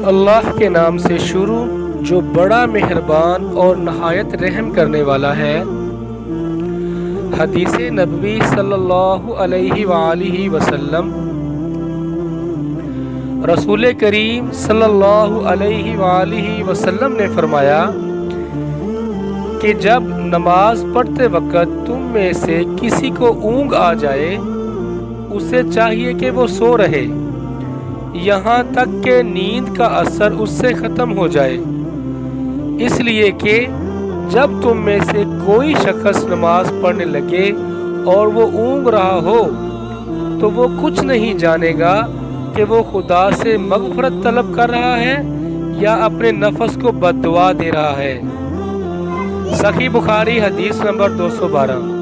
اللہ کے نام سے شروع جو بڑا مہربان اور نہایت رحم کرنے والا ہے۔ حدیث نبوی صلی اللہ علیہ وآلہ وسلم۔ رسول کریم صلی اللہ علیہ وآلہ وسلم نے فرمایا کہ جب نماز پڑھتے وقت تم میں سے کسی کو اونگ آ جائے، اسے چاہیے کہ وہ سو رہے یہاں تک کہ نیند کا اثر اس سے ختم ہو جائے، اس لیے کہ جب تم میں سے کوئی شخص نماز پڑھنے لگے اور وہ اونگ رہا ہو تو وہ کچھ نہیں جانے گا کہ وہ خدا سے مغفرت طلب کر رہا ہے یا اپنے نفس کو بد دعا دے رہا ہے۔ صحیح بخاری حدیث نمبر 212۔